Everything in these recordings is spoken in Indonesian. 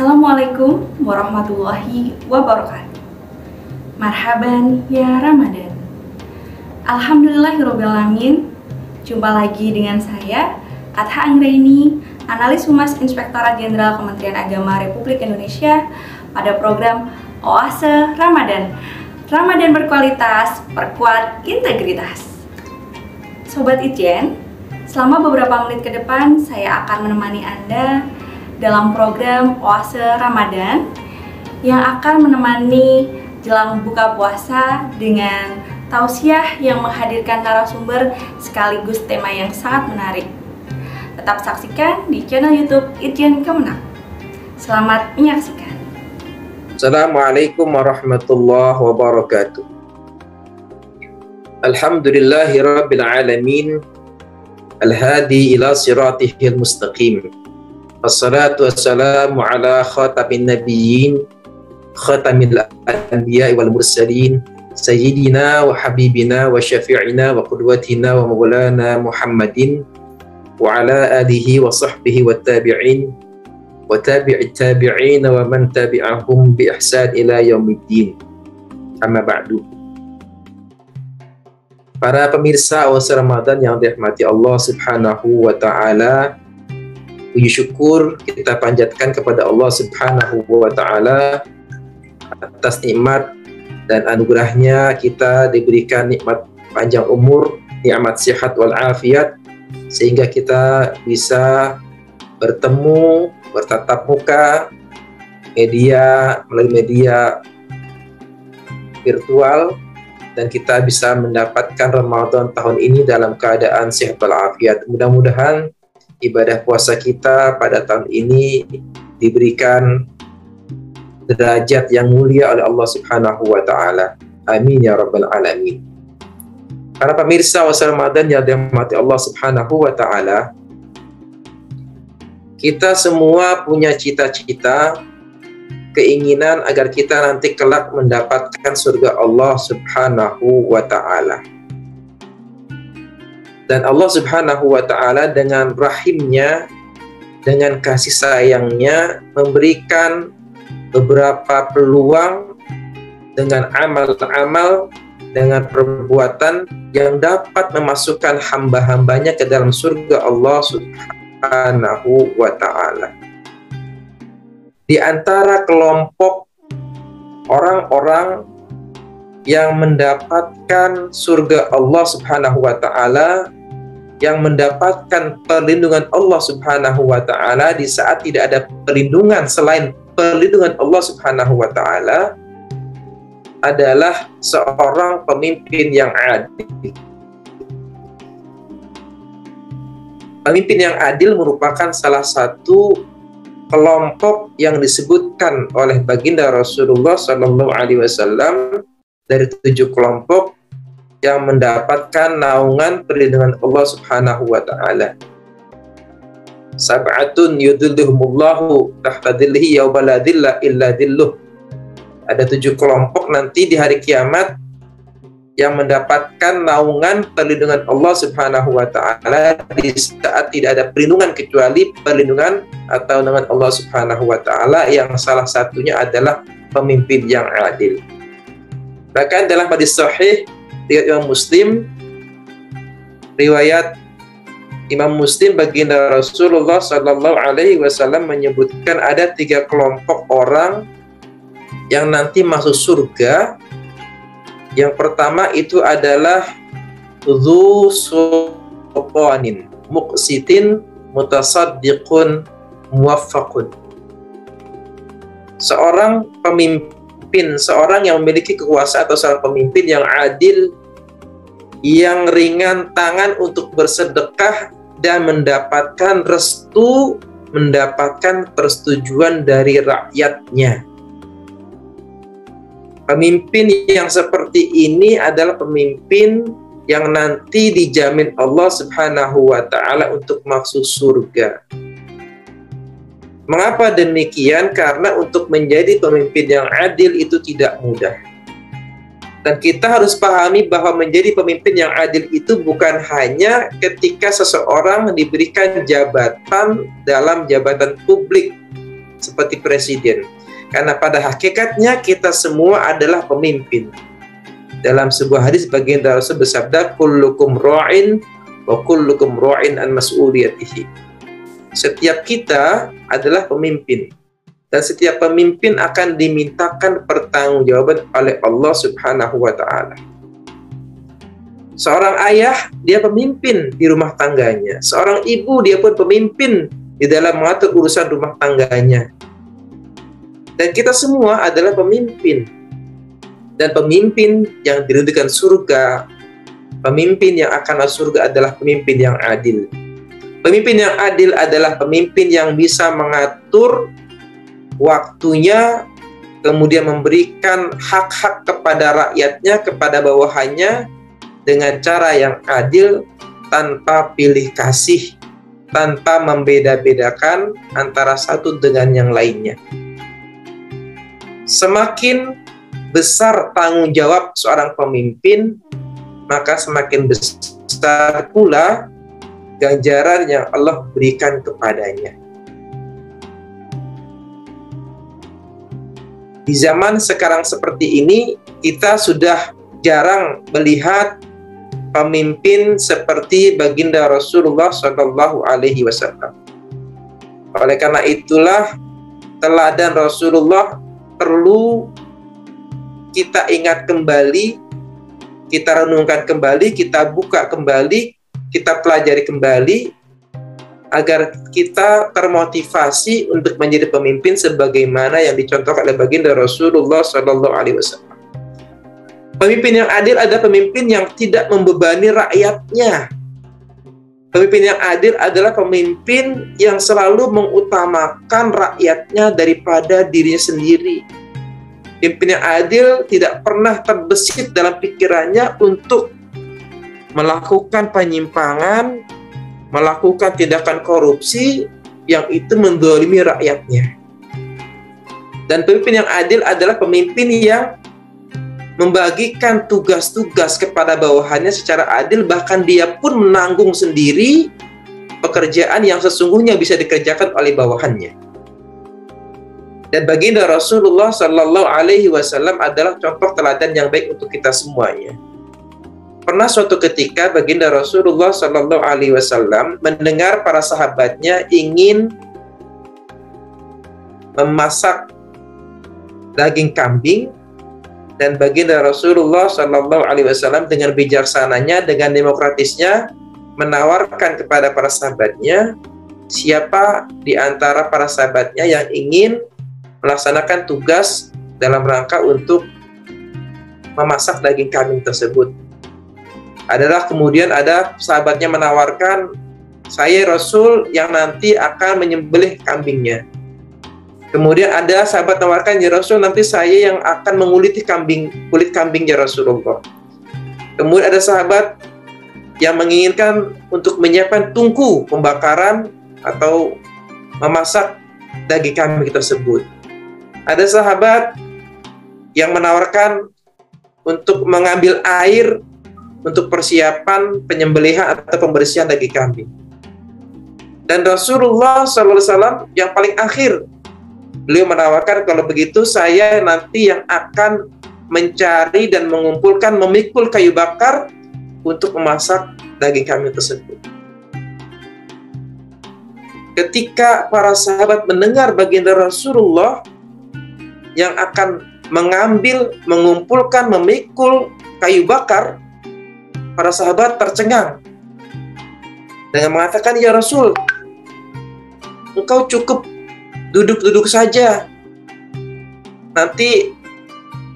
Assalamualaikum warahmatullahi wabarakatuh. Marhaban ya Ramadan. Alhamdulillahirrabbilalamin. Jumpa lagi dengan saya, Atha Anggraini, Analis Humas Inspektorat Jenderal Kementerian Agama Republik Indonesia pada program Oase Ramadan. Ramadan berkualitas, perkuat integritas. Sobat Itjen, selama beberapa menit ke depan saya akan menemani Anda dalam program Oase Ramadan yang akan menemani jelang buka puasa dengan tausiah yang menghadirkan narasumber sekaligus tema yang sangat menarik. Tetap saksikan di channel YouTube Itjen Kemenak. Selamat menyaksikan. Assalamualaikum warahmatullahi wabarakatuh. Alhamdulillahirabbil alamin. Al-hadi ila siratihil mustaqim. Wassalatu wassalamu ala khatamin nabiyyin, khatamil anbiya wal mursalin, sayyidina wa habibina wa syafi'ina wa qudwatina wa maulana Muhammadin wa ala alihi wa sahbihi wa tabi'in wa tabi'it tabi'in wa man tabi'ahum bi ihsan ila yaumiddin. Amma ba'du. Para pemirsa Oase Ramadan yang dirahmati Allah Subhanahu wa taala, puji syukur kita panjatkan kepada Allah Subhanahu wa taala atas nikmat dan anugerahnya kita diberikan nikmat panjang umur, nikmat sehat wal afiat, sehingga kita bisa bertemu, bertatap muka melalui media virtual, dan kita bisa mendapatkan Ramadan tahun ini dalam keadaan sehat wal afiat. Mudah-mudahan ibadah puasa kita pada tahun ini diberikan derajat yang mulia oleh Allah Subhanahu wa taala. Amin ya rabbal alamin. Para pemirsa Oase Ramadan yang dirahmati Allah Subhanahu wa taala, kita semua punya cita-cita, keinginan agar kita nanti kelak mendapatkan surga Allah Subhanahu wa taala. Dan Allah Subhanahu wa taala dengan rahimnya, dengan kasih sayangnya, memberikan beberapa peluang dengan amal-amal, dengan perbuatan yang dapat memasukkan hamba-hambanya ke dalam surga Allah Subhanahu wa ta'ala. Di antara kelompok orang-orang yang mendapatkan surga Allah Subhanahu wa ta'ala, yang mendapatkan perlindungan Allah Subhanahu wa ta'ala di saat tidak ada perlindungan selain perlindungan Allah Subhanahu wa ta'ala, adalah seorang pemimpin yang adil. Pemimpin yang adil merupakan salah satu kelompok yang disebutkan oleh baginda Rasulullah SAW dari 7 kelompok yang mendapatkan naungan perlindungan Allah Subhanahu wa ta'ala. Sab'atun yudhilluhumullahu tahta dhillihi yawma la dhilla illa dhilluh. Ada 7 kelompok nanti di hari kiamat yang mendapatkan naungan perlindungan Allah Subhanahu wa ta'ala di saat tidak ada perlindungan kecuali perlindungan atau naungan Allah Subhanahu wa ta'ala, yang salah satunya adalah pemimpin yang adil. Bahkan dalam hadis sahih riwayat Imam Muslim, riwayat Imam Muslim, baginda Rasulullah Sallallahu Alaihi Wasallam menyebutkan ada 3 kelompok orang yang nanti masuk surga. Yang pertama itu adalah dzu sultanin muqsitin mutasaddiqun muwaffaqun. Seorang pemimpin, seorang yang memiliki kekuasaan atau seorang pemimpin yang adil, yang ringan tangan untuk bersedekah dan mendapatkan restu, mendapatkan persetujuan dari rakyatnya. Pemimpin yang seperti ini adalah pemimpin yang nanti dijamin Allah Subhanahu wa ta'ala untuk masuk surga. Mengapa demikian? Karena untuk menjadi pemimpin yang adil itu tidak mudah. Dan kita harus pahami bahwa menjadi pemimpin yang adil itu bukan hanya ketika seseorang diberikan jabatan dalam jabatan publik, seperti presiden. Karena pada hakikatnya kita semua adalah pemimpin. Dalam sebuah hadis baginda Rasul bersabda, kullukum ra'in wa kullukum ra'in an mas'uliyatihi. Setiap kita adalah pemimpin, dan setiap pemimpin akan dimintakan pertanggungjawaban oleh Allah Subhanahu wa taala. Seorang ayah, dia pemimpin di rumah tangganya. Seorang ibu, dia pun pemimpin di dalam mengatur urusan rumah tangganya. Dan kita semua adalah pemimpin. Dan pemimpin yang diridhokan surga, pemimpin yang akan masuk surga adalah pemimpin yang adil. Pemimpin yang adil adalah pemimpin yang bisa mengatur waktunya, kemudian memberikan hak-hak kepada rakyatnya, kepada bawahannya, dengan cara yang adil, tanpa pilih kasih, tanpa membeda-bedakan antara satu dengan yang lainnya. Semakin besar tanggung jawab seorang pemimpin, maka semakin besar pula ganjaran yang Allah berikan kepadanya. Di zaman sekarang seperti ini, kita sudah jarang melihat pemimpin seperti baginda Rasulullah Shallallahu Alaihi Wasallam. Oleh karena itulah, teladan Rasulullah perlu kita ingat kembali, kita renungkan kembali, kita buka kembali, kita pelajari kembali, agar kita termotivasi untuk menjadi pemimpin sebagaimana yang dicontohkan oleh baginda Rasulullah Shallallahu Alaihi Wasallam. Pemimpin yang adil adalah pemimpin yang tidak membebani rakyatnya. Pemimpin yang adil adalah pemimpin yang selalu mengutamakan rakyatnya daripada dirinya sendiri. Pemimpin yang adil tidak pernah terbesit dalam pikirannya untuk melakukan penyimpangan, melakukan tindakan korupsi yang itu mendolimi rakyatnya. Dan pemimpin yang adil adalah pemimpin yang membagikan tugas-tugas kepada bawahannya secara adil, bahkan dia pun menanggung sendiri pekerjaan yang sesungguhnya bisa dikerjakan oleh bawahannya. Dan baginda Rasulullah Sallallahu Alaihi Wasallam adalah contoh teladan yang baik untuk kita semuanya. Pernah suatu ketika baginda Rasulullah Sallallahu Alaihi Wasallam mendengar para sahabatnya ingin memasak daging kambing, dan baginda Rasulullah Sallallahu Alaihi Wasallam dengan bijaksananya, dengan demokratisnya menawarkan kepada para sahabatnya, siapa di antara para sahabatnya yang ingin melaksanakan tugas dalam rangka untuk memasak daging kambing tersebut. Kemudian ada sahabatnya menawarkan, saya Rasul yang nanti akan menyembelih kambingnya. Kemudian ada sahabat menawarkan, ya Rasul, nanti saya yang akan menguliti kulit kambing ya Rasulullah. Kemudian ada sahabat yang menginginkan untuk menyiapkan tungku pembakaran atau memasak daging kambing tersebut. Ada sahabat yang menawarkan untuk mengambil air untuk persiapan penyembelihan atau pembersihan daging kambing. Dan Rasulullah SAW yang paling akhir, beliau menawarkan, kalau begitu saya nanti yang akan mencari dan mengumpulkan, memikul kayu bakar untuk memasak daging kambing tersebut. Ketika para sahabat mendengar baginda Rasulullah yang akan mengambil, mengumpulkan, memikul kayu bakar, para sahabat tercengang dengan mengatakan, ya Rasul, engkau cukup duduk-duduk saja. Nanti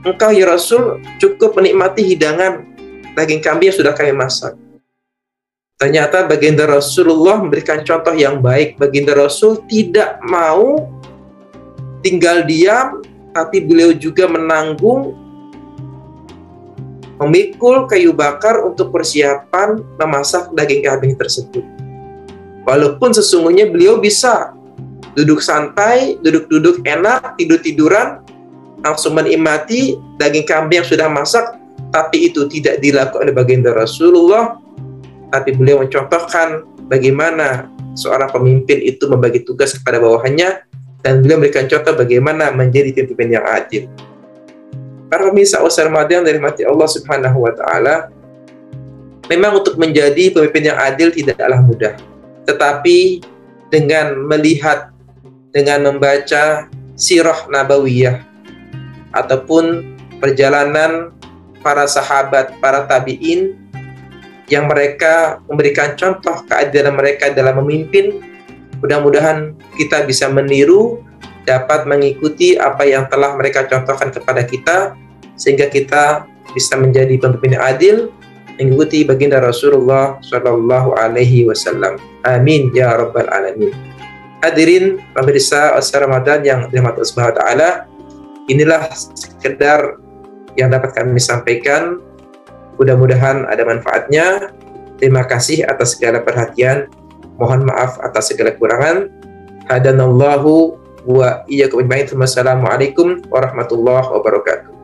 engkau ya Rasul cukup menikmati hidangan daging kambing yang sudah kami masak. Ternyata baginda Rasulullah memberikan contoh yang baik. Baginda Rasul tidak mau tinggal diam, tapi beliau juga menanggung, memikul kayu bakar untuk persiapan memasak daging kambing tersebut. Walaupun sesungguhnya beliau bisa duduk santai, duduk-duduk enak, tidur-tiduran, langsung menikmati daging kambing yang sudah masak, tapi itu tidak dilakukan oleh baginda Rasulullah. Tapi beliau mencontohkan bagaimana seorang pemimpin itu membagi tugas kepada bawahannya dan beliau memberikan contoh bagaimana menjadi pemimpin yang adil. Para pemirsa puasa Ramadan dari rahmati Allah Subhanahu wa taala, memang untuk menjadi pemimpin yang adil tidaklah mudah. Tetapi dengan melihat, dengan membaca sirah nabawiyah ataupun perjalanan para sahabat, para tabi'in yang mereka memberikan contoh keadilan mereka dalam memimpin, mudah-mudahan kita bisa meniru, dapat mengikuti apa yang telah mereka contohkan kepada kita, sehingga kita bisa menjadi pemimpin yang adil, mengikuti baginda Rasulullah Shallallahu Alaihi Wasallam. Amin ya Rabbal Alamin. Hadirin pemirsa Ramadan yang dirahmati Allah Subhanahu Wa Taala, inilah sekedar yang dapat kami sampaikan. Mudah-mudahan ada manfaatnya. Terima kasih atas segala perhatian. Mohon maaf atas segala kekurangan. Hadanallahu wa iyyakum ajma'in. Wassalamualaikum warahmatullahi wabarakatuh.